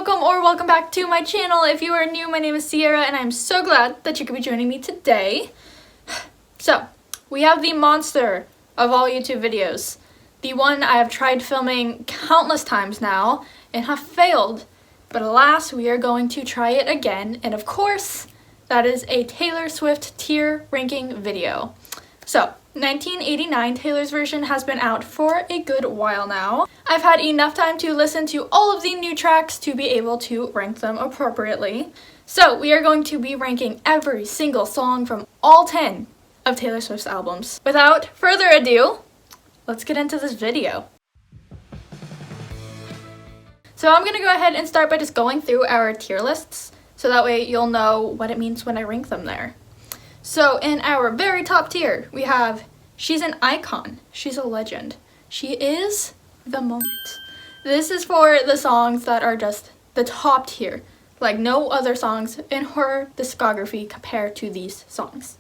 welcome back to my channel. If you are new, my name is Sierra and I'm so glad that you could be joining me today. So, we have the monster of all YouTube videos. The one I have tried filming countless times now and have failed. But alas, we are going to try it again. And of course, that is a Taylor Swift tier ranking video. So, 1989 Taylor's version has been out for a good while now. I've had enough time to listen to all of the new tracks to be able to rank them appropriately. So we are going to be ranking every single song from all 10 of Taylor Swift's albums. Without further ado, let's get into this video. So I'm gonna go ahead and start by just going through our tier lists so that way you'll know what it means when I rank them there. So in our very top tier, we have She's an Icon, She's a Legend, She Is the Moment. This is for the songs that are just the top tier, like no other songs in her discography compare to these songs.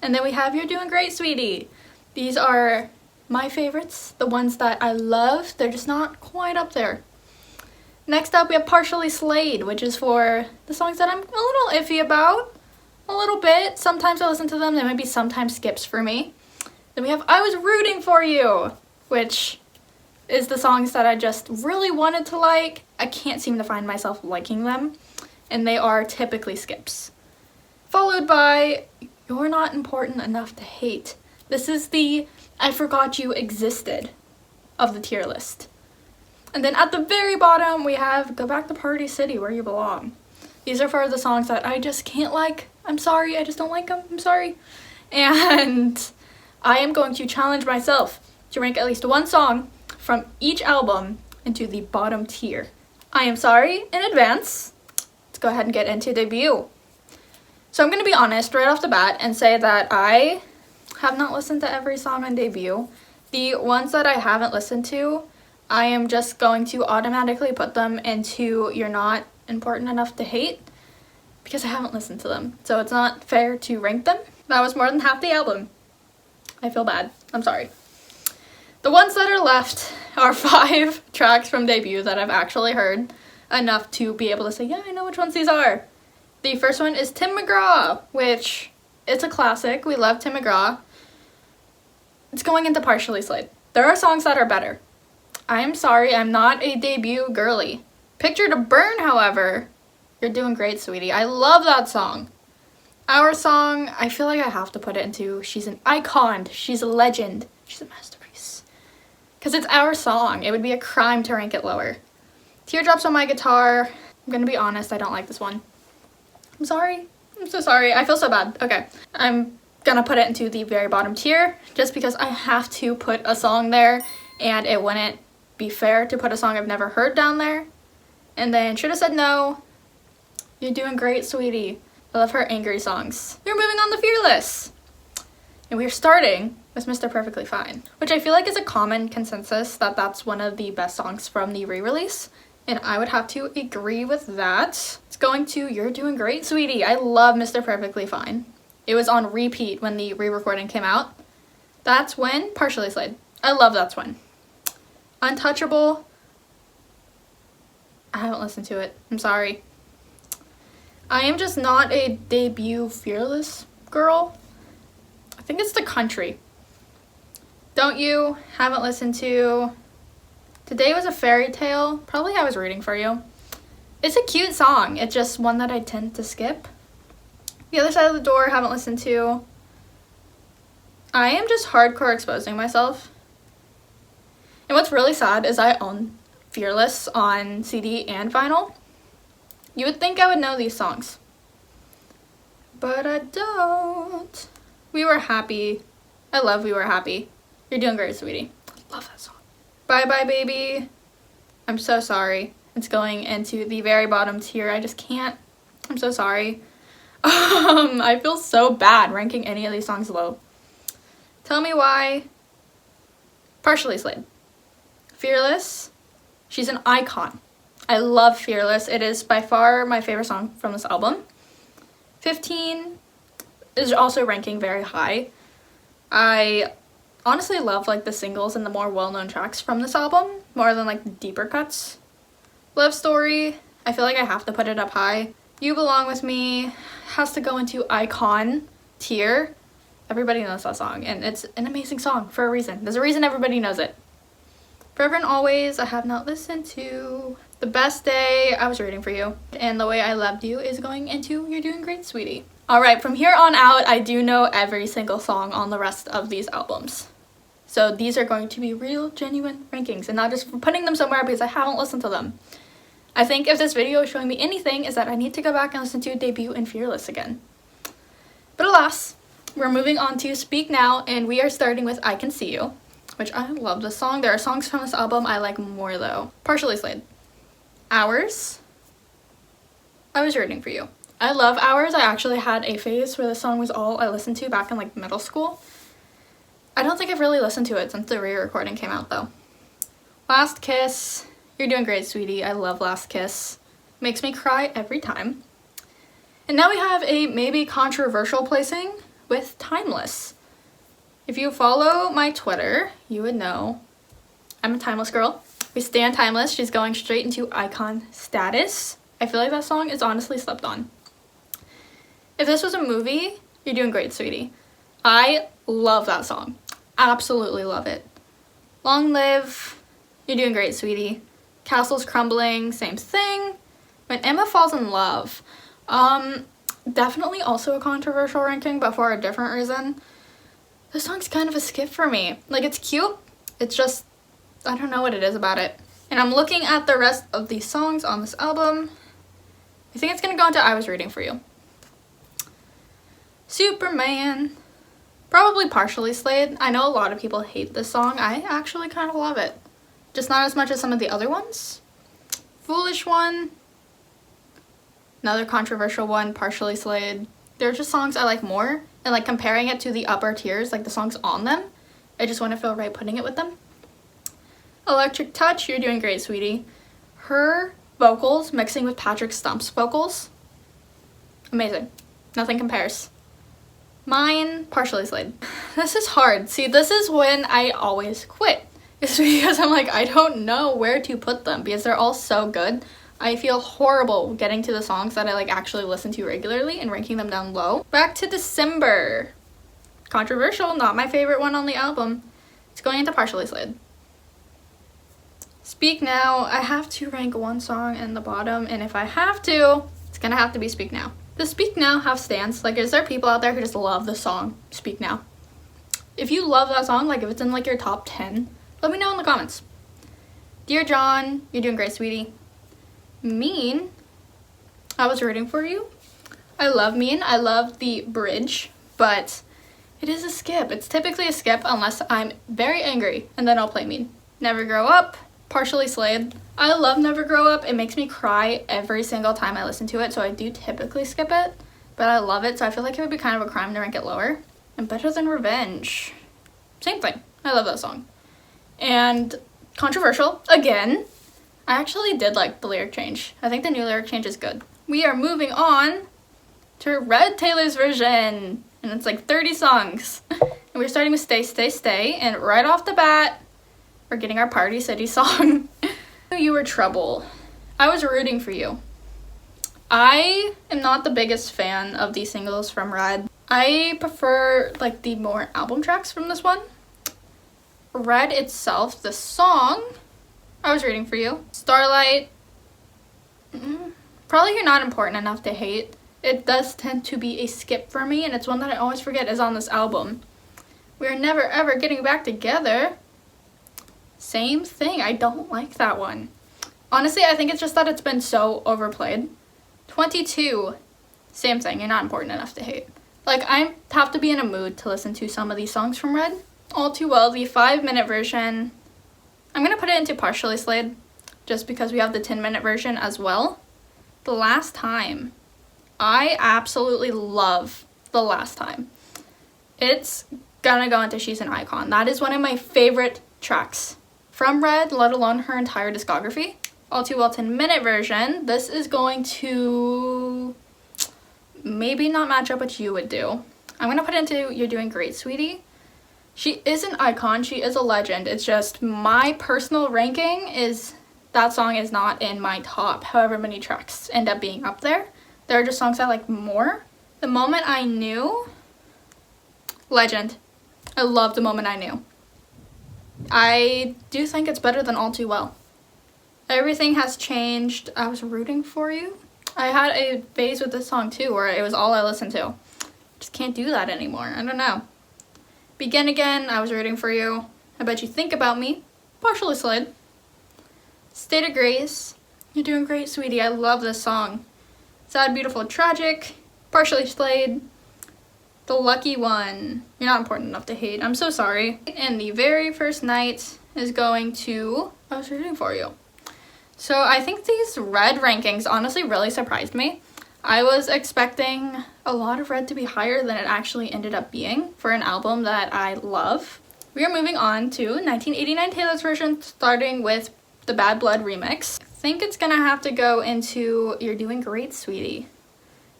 And then we have You're Doing Great, Sweetie. These are my favorites, the ones that I love, they're just not quite up there. Next up we have Partially Slayed, which is for the songs that I'm a little iffy about. A little bit. Sometimes I listen to them. They might be sometimes skips for me. Then we have I Was Rooting For You, which is the songs that I just really wanted to like. I can't seem to find myself liking them, and they are typically skips. Followed by You're Not Important Enough to Hate. This is the I Forgot You Existed of the tier list. And then at the very bottom we have Go Back to Party City, Where You Belong. These are for the songs that I just can't like. I'm sorry, I just don't like them. I'm sorry. And I am going to challenge myself to rank at least one song from each album into the bottom tier. I am sorry in advance. Let's go ahead and get into Debut. So I'm going to be honest right off the bat and say that I have not listened to every song on Debut. The ones that I haven't listened to, I am just going to automatically put them into You're Not Important Enough to Hate, because I haven't listened to them. So it's not fair to rank them. That was more than half the album. I feel bad. I'm sorry. The ones that are left are 5 tracks from Debut that I've actually heard enough to be able to say, yeah, I know which ones these are. The first one is Tim McGraw, which it's a classic. We love Tim McGraw. It's going into Partially Slayed. There are songs that are better. I'm sorry, I'm not a Debut girly. Picture to Burn, however, You're Doing Great, Sweetie. I love that song. Our song, I feel like I have to put it into She's an Icon, She's a Legend, She's a Masterpiece. Because it's our song. It would be a crime to rank it lower. Teardrops on My Guitar. I'm going to be honest, I don't like this one. I'm sorry. I'm so sorry. I feel so bad. Okay. I'm going to put it into the very bottom tier just because I have to put a song there and it wouldn't be fair to put a song I've never heard down there. And then Should Have Said No. You're Doing Great, Sweetie. I love her angry songs. We're moving on to Fearless. And we're starting with Mr. Perfectly Fine, which I feel like is a common consensus that that's one of the best songs from the re-release. And I would have to agree with that. It's going to You're Doing Great, Sweetie. I love Mr. Perfectly Fine. It was on repeat when the re-recording came out. That's when Partially Slayed. I love That's When. Untouchable. I haven't listened to it. I'm sorry. I am just not a Debut Fearless girl. I think it's the country. Don't You? Haven't listened to. Today Was a Fairy Tale. Probably I Was Rooting For You. It's a cute song. It's just one that I tend to skip. The Other Side of the Door. Haven't listened to. I am just hardcore exposing myself. And what's really sad is I own Fearless on CD and vinyl. You would think I would know these songs, but I don't. We Were Happy. I love We Were Happy. You're Doing Great, Sweetie. Love that song. Bye Bye Baby. I'm so sorry. It's going into the very bottom tier. I just can't. I'm so sorry. I feel so bad ranking any of these songs low. Tell Me Why. Partially Slayed. Fearless. She's an Icon. I love Fearless. It is by far my favorite song from this album. 15 is also ranking very high. I honestly love like the singles and the more well-known tracks from this album more than like the deeper cuts. Love Story I feel like I have to put it up high. You Belong With Me has to go into icon tier. Everybody knows that song, and it's an amazing song for a reason. There's a reason everybody knows it. Forever and Always, I have not listened to. The Best Day, I Was Rooting For You. And The Way I Loved You is going into You're Doing Great, Sweetie. Alright, from here on out, I do know every single song on the rest of these albums. So these are going to be real, genuine rankings, and not just putting them somewhere because I haven't listened to them. I think if this video is showing me anything, is that I need to go back and listen to Debut and Fearless again. But alas, we're moving on to Speak Now, and we are starting with I Can See You, which I love this song. There are songs from this album I like more though. Partially Slayed. Hours. I Was Rooting For You. I love Hours. I actually had a phase where the song was all I listened to back in like middle school. I don't think I've really listened to it since the re-recording came out though. Last Kiss. You're Doing Great, Sweetie. I love Last Kiss. Makes me cry every time. And now we have a maybe controversial placing with Timeless. If you follow my Twitter, you would know I'm a Timeless girl. We stand Timeless. She's going straight into icon status. I feel like that song is honestly slept on. If this was a movie, You're Doing Great, Sweetie. I love that song. Absolutely love it. Long Live, You're Doing Great, Sweetie. Castles Crumbling, same thing. When Emma Falls in Love, definitely also a controversial ranking, but for a different reason. This song's kind of a skip for me. Like, it's cute, it's just, I don't know what it is about it. And I'm looking at the rest of these songs on this album. I think it's gonna go into I Was Rooting For You. Superman. Probably Partially Slayed. I know a lot of people hate this song. I actually kind of love it. Just not as much as some of the other ones. Foolish One. Another controversial one, Partially Slayed. They're just songs I like more. And like comparing it to the upper tiers, like the songs on them, I just want to feel right putting it with them. Electric Touch, You're Doing Great, Sweetie. Her vocals mixing with Patrick Stump's vocals. Amazing. Nothing compares. Mine, Partially Slayed. This is hard. See, this is when I always quit. It's because I'm like, I don't know where to put them because they're all so good. I feel horrible getting to the songs that I like actually listen to regularly and ranking them down low. Back to December. Controversial, not my favorite one on the album. It's going into Partially Slayed. Speak Now, I have to rank one song in the bottom, and if I have to, it's gonna have to be Speak Now. Does Speak Now have stans? Like, is there people out there who just love the song Speak Now? If you love that song, like if it's in like your top 10, let me know in the comments. Dear John, You're Doing Great, Sweetie. Mean, I Was Rooting For You. I love Mean. I love the bridge, but it is a skip. It's typically a skip unless I'm very angry, and then I'll play Mean. Never Grow Up, Partially Slayed. I love Never Grow Up. It makes me cry every single time I listen to it, so I do typically skip it, but I love it, so I feel like it would be kind of a crime to rank it lower. And Better Than Revenge. Same thing. I love that song. And controversial, again. I actually did like the lyric change. I think the new lyric change is good. We are moving on to Red Taylor's version. And it's like 30 songs. And we're starting with Stay, Stay, Stay. And right off the bat, we're getting our Party City song. You Were Trouble. I Was Rooting For You. I am not the biggest fan of these singles from Red. I prefer like the more album tracks from this one. Red itself, the song, I Was Rooting For You. Starlight, probably You're Not Important Enough to Hate. It does tend to be a skip for me, and it's one that I always forget is on this album. We're Never Ever Getting Back Together. Same thing, I don't like that one. Honestly, I think it's just that it's been so overplayed. 22, same thing, You're Not Important Enough to Hate. Like, I have to be in a mood to listen to some of these songs from Red. All Too Well, the 5-minute version. I'm going to put it into Partially Slayed, just because we have the 10-minute version as well. The Last Time. I absolutely love The Last Time. It's gonna go into She's an Icon. That is one of my favorite tracks from Red, let alone her entire discography. All Too Well 10-minute version. This is going to maybe not match up what you would do. I'm gonna put it into You're Doing Great, Sweetie. She is an icon, she is a legend. It's just my personal ranking is that song is not in my top however many tracks end up being up there. There are just songs I like more. The Moment I Knew, legend. I love The Moment I Knew. I do think it's better than All Too Well. Everything Has Changed, I Was Rooting For You. I had a phase with this song too where it was all I listened to. Just can't do that anymore. I don't know. Begin Again, I Was Rooting For You. I Bet You Think About Me, partially Slade. State of Grace, You're Doing Great, Sweetie. I love this song. Sad, Beautiful, Tragic, partially Slade. The Lucky One, You're Not Important Enough to Hate. I'm so sorry. And The Very First Night is going to I Was Rooting For You. So I think these red rankings honestly really surprised me. I was expecting a lot of red to be higher than it actually ended up being for an album that I love. We are moving on to 1989 Taylor's version, starting with the Bad Blood remix. I think it's gonna have to go into You're Doing Great, Sweetie.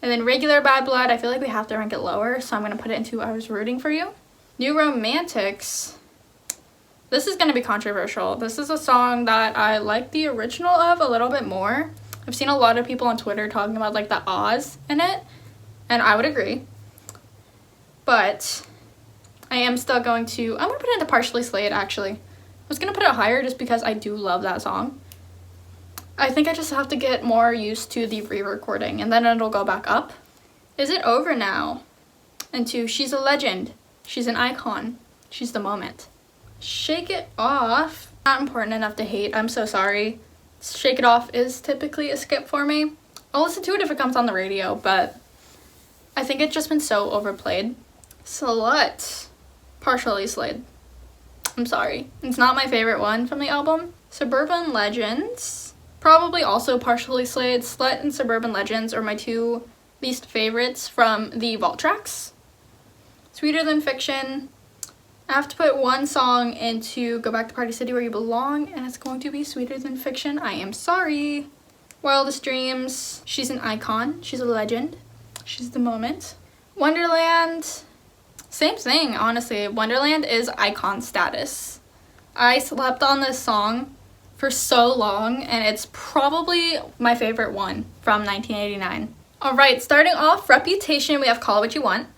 And then regular Bad Blood, I feel like we have to rank it lower, so I'm going to put it into I Was Rooting For You. New Romantics. This is going to be controversial. This is a song that I like the original of a little bit more. I've seen a lot of people on Twitter talking about like the Oz in it, and I would agree. But I am still going to, I'm going to put it into partially Slade actually. I was going to put it higher just because I do love that song. I think I just have to get more used to the re-recording and then it'll go back up. Is It Over Now? Into She's a Legend. She's an icon. She's the moment. Shake It Off. Not Important Enough to Hate. I'm so sorry. Shake It Off is typically a skip for me. I'll listen to it if it comes on the radio, but I think it's just been so overplayed. Slut. Partially Slade. I'm sorry. It's not my favorite one from the album. Suburban Legends. Probably also partially Slade. Slut and Suburban Legends are my two least favorites from the vault tracks. Sweeter Than Fiction. I have to put one song into Go Back to Party City Where You Belong, and it's going to be Sweeter Than Fiction. I am sorry. Wildest Dreams. She's an icon. She's a legend. She's the moment. Wonderland. Same thing, honestly. Wonderland is icon status. I slept on this song for so long, and it's probably my favorite one from 1989. Alright, starting off, Reputation, we have Call It What You Want.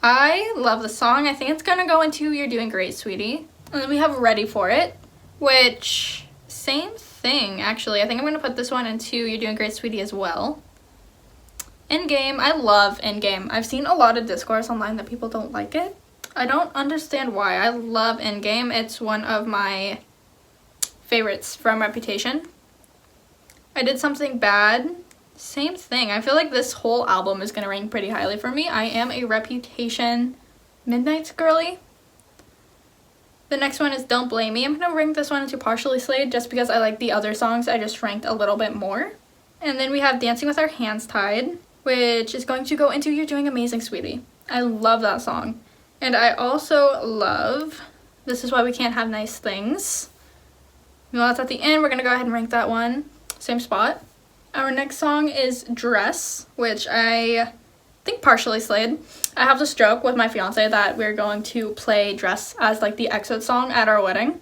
I love the song. I think it's gonna go into You're Doing Great, Sweetie. And then we have Ready For It, which, same thing, actually. I think I'm gonna put this one into You're Doing Great, Sweetie as well. Endgame, I love Endgame. I've seen a lot of discourse online that people don't like it. I don't understand why. I love Endgame. It's one of my favorites from Reputation. I Did Something Bad. Same thing. I feel like this whole album is going to rank pretty highly for me. I am a Reputation Midnight's girly. The next one is Don't Blame Me. I'm going to rank this one into partially Slade just because I like the other songs. I just ranked a little bit more. And then we have Dancing With Our Hands Tied, which is going to go into You're Doing Amazing, Sweetie. I love that song. And I also love This Is Why We Can't Have Nice Things. Well, that's at the end. We're going to go ahead and rank that one. Same spot. Our next song is Dress, which I think partially Slade. I have this joke with my fiance that we're going to play Dress as like the exit song at our wedding.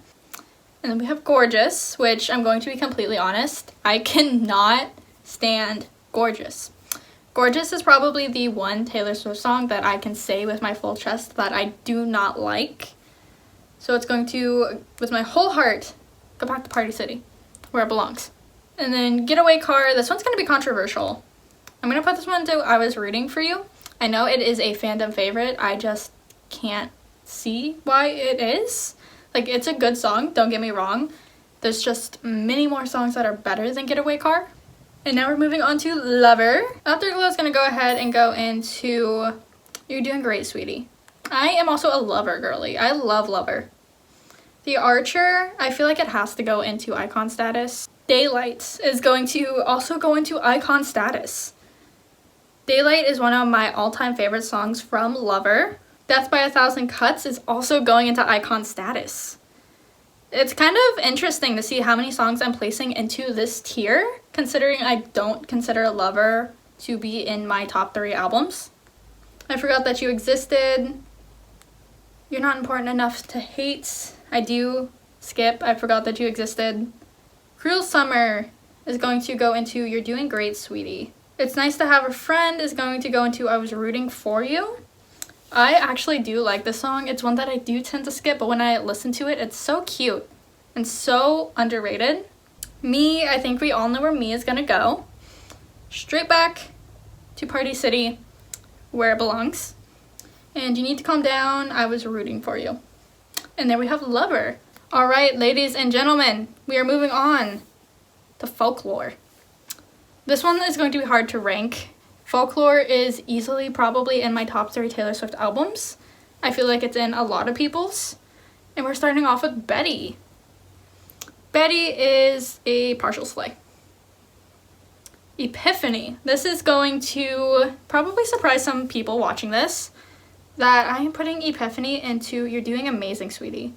And then we have Gorgeous, which I'm going to be completely honest, I cannot stand Gorgeous. Gorgeous is probably the one Taylor Swift song that I can say with my full chest that I do not like. So it's going to, with my whole heart, go back to Party City, where it belongs. And then Getaway Car, this one's going to be controversial. I'm going to put this one into I Was Rooting For You. I know it is a fandom favorite, I just can't see why it is. Like, it's a good song, don't get me wrong. There's just many more songs that are better than Getaway Car. And now we're moving on to Lover. Afterglow is going to go ahead and go into You're Doing Great, Sweetie. I am also a Lover girly. I love Lover. The Archer, I feel like it has to go into icon status. Daylight is going to also go into icon status. Daylight is one of my all-time favorite songs from Lover. Death by a Thousand Cuts is also going into icon status. It's kind of interesting to see how many songs I'm placing into this tier, considering I don't consider Lover to be in my top 3 albums. I Forgot That You Existed. You're Not Important Enough to Hate. I do skip I Forgot That You Existed. Cruel Summer is going to go into You're Doing Great, Sweetie. It's Nice to Have a Friend is going to go into I Was Rooting for You. I actually do like this song. It's one that I do tend to skip, but when I listen to it, it's so cute and so underrated. Me, I think we all know where Me is gonna go. Straight back to Party City, where it belongs. And You Need to Calm Down, I Was Rooting for You. And there we have Lover. All right, ladies and gentlemen, we are moving on to Folklore. This one is going to be hard to rank. Folklore is easily probably in my top 3 Taylor Swift albums. I feel like it's in a lot of people's. And we're starting off with Betty. Betty is a partial slay. Epiphany. This is going to probably surprise some people watching this, that I am putting Epiphany into You're Doing Amazing, Sweetie.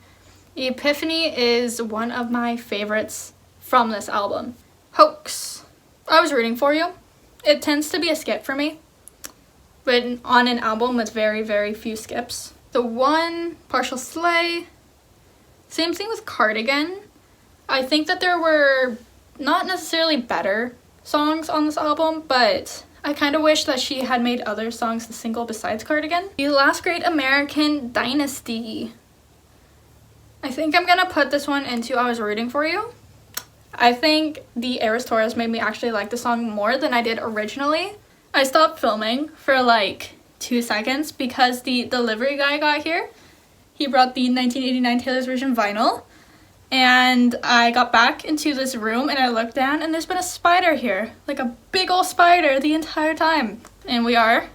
Epiphany is one of my favorites from this album. Hoax. I Was Rooting for You. It tends to be a skip for me, but on an album with very, very few skips. The One, partial slay. Same thing with Cardigan. I think that there were not necessarily better songs on this album, but I kind of wish that she had made other songs the single besides Cardigan. The Last Great American Dynasty. I think I'm gonna put this one into I Was Rooting for You. I think the Eras Tour has made me actually like the song more than I did originally. I stopped filming for like 2 seconds because the delivery guy got here. He brought the 1989 Taylor's version vinyl. And I got back into this room and I looked down and there's been a spider here. Like a big old spider the entire time. And we are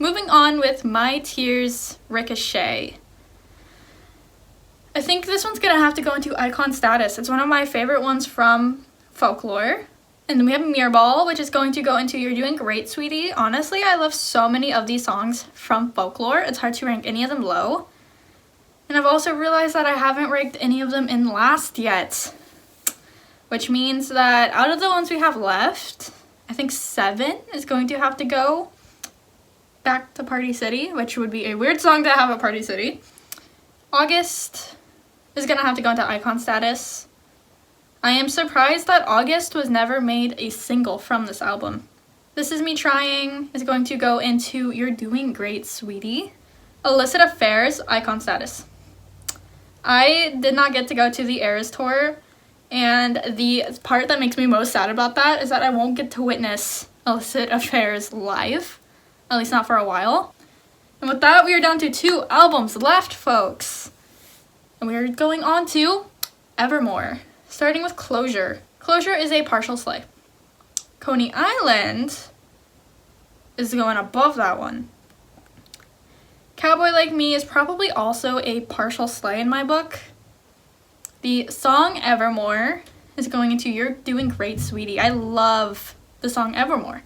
moving on with My Tears Ricochet. I think this one's gonna have to go into icon status. It's one of my favorite ones from Folklore. And then we have Mirrorball, which is going to go into You're Doing Great, Sweetie. Honestly, I love so many of these songs from Folklore. It's hard to rank any of them low. And I've also realized that I haven't ranked any of them in last yet. Which means that out of the ones we have left, I think 7 is going to have to go back to Party City, which would be a weird song to have at Party City. August is gonna have to go into icon status. I am surprised that August was never made a single from this album. This Is Me Trying is going to go into You're Doing Great, Sweetie. Illicit Affairs, icon status. I did not get to go to the Eras Tour, and the part that makes me most sad about that is that I won't get to witness Illicit Affairs live, at least not for a while. And with that, we are down to 2 albums left, folks. And we are going on to Evermore, starting with Closure. Closure is a partial slay. Coney Island is going above that one. Cowboy Like Me is probably also a partial slay in my book. The song Evermore is going into You're Doing Great, Sweetie. I love the song Evermore.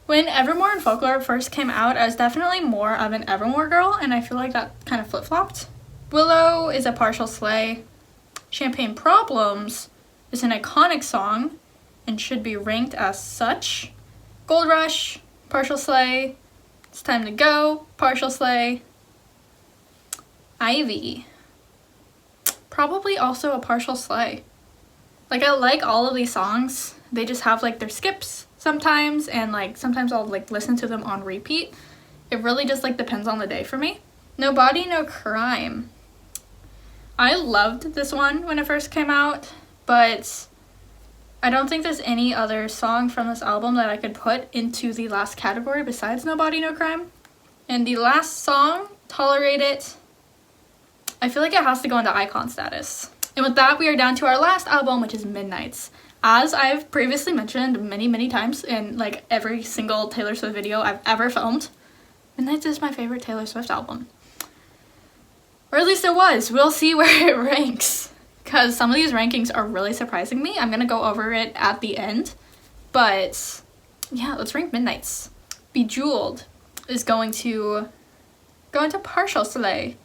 When Evermore and Folklore first came out, I was definitely more of an Evermore girl, and I feel like that kind of flip-flopped. Willow is a partial slay. Champagne Problems is an iconic song and should be ranked as such. Gold Rush, partial slay. It's Time to Go, partial slay. Ivy, probably also a partial slay. Like, I like all of these songs. They just have like their skips sometimes, and like sometimes I'll like listen to them on repeat. It really just like depends on the day for me. No Body, No Crime. I loved this one when it first came out, but I don't think there's any other song from this album that I could put into the last category besides No Body, No Crime. And the last song, Tolerate It, I feel like it has to go into icon status. And with that, we are down to our last album, which is Midnights. As I've previously mentioned many, many times in like every single Taylor Swift video I've ever filmed, Midnights is my favorite Taylor Swift album. Or at least it was. We'll see where it ranks, because some of these rankings are really surprising me. I'm gonna go over it at the end, but yeah, let's rank Midnights. Bejeweled is going to go into partial slay.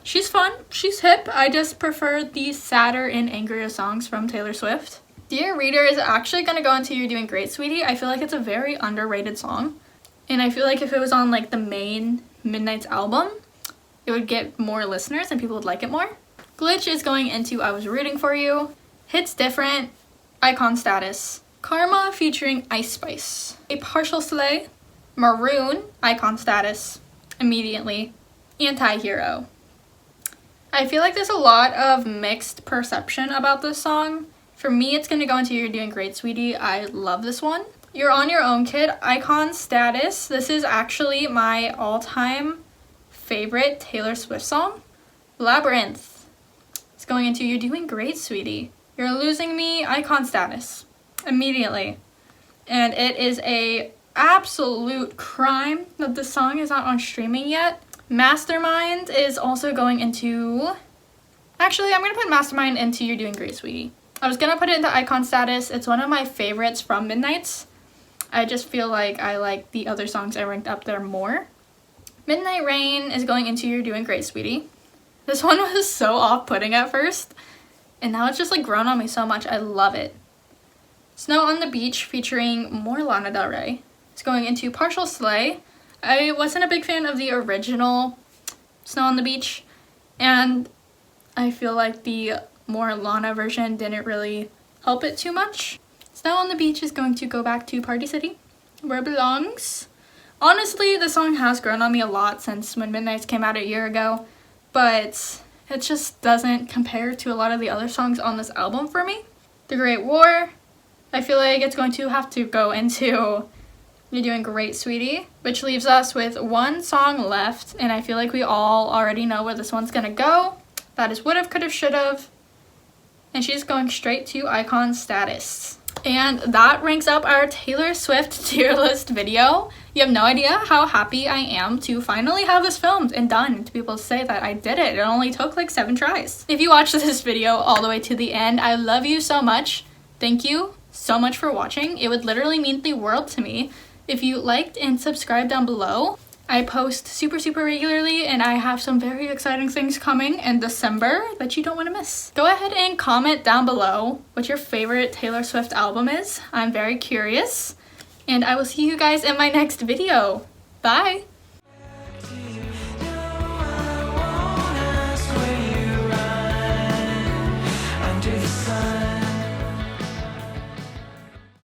She's fun, she's hip. I just prefer the sadder and angrier songs from Taylor Swift. Dear Reader is actually gonna go into You're Doing Great, Sweetie. I feel like it's a very underrated song, and I feel like if it was on like the main Midnights album, it would get more listeners and people would like it more. Glitch is going into I Was Rooting for You. Hits Different, Icon Status. Karma featuring Ice Spice. A Partial Slay, Maroon, Icon Status. Immediately. Anti-Hero. I feel like there's a lot of mixed perception about this song. For me, it's gonna go into You're Doing Great, Sweetie. I love this one. You're On Your Own, Kid, Icon Status. This is actually my all-time favorite Taylor Swift song. Labyrinth. It's going into You're Doing Great, Sweetie. You're Losing Me, Icon Status. Immediately. And it is a absolute crime that this song is not on streaming yet. Mastermind is also going into... Actually, I'm going to put Mastermind into You're Doing Great, Sweetie. I was going to put it into Icon Status. It's one of my favorites from Midnights. I just feel like I like the other songs I ranked up there more. Midnight Rain is going into You're Doing Great, Sweetie. This one was so off-putting at first, and now it's just like grown on me so much. I love it. Snow on the Beach featuring more Lana Del Rey. It's going into Partial Slay. I wasn't a big fan of the original Snow on the Beach, and I feel like the more Lana version didn't really help it too much. Snow on the Beach is going to go back to Party City, where it belongs. Honestly, the song has grown on me a lot since when Midnights came out a year ago, but it just doesn't compare to a lot of the other songs on this album for me. The Great War, I feel like it's going to have to go into You're Doing Great, Sweetie, which leaves us with one song left, and I feel like we all already know where this one's gonna go. That is Would've, Could've, Should've, and she's going straight to Icon Status. And that ranks up our Taylor Swift tier list video. You have no idea how happy I am to finally have this filmed and done, to be able to say that I did it. It only took like 7 tries. If you watched this video all the way to the end, I love you so much. Thank you so much for watching. It would literally mean the world to me if you liked and subscribed down below. I post super regularly, and I have some very exciting things coming in December that you don't want to miss. Go ahead and comment down below what your favorite Taylor Swift album is. I'm very curious, and I will see you guys in my next video. Bye!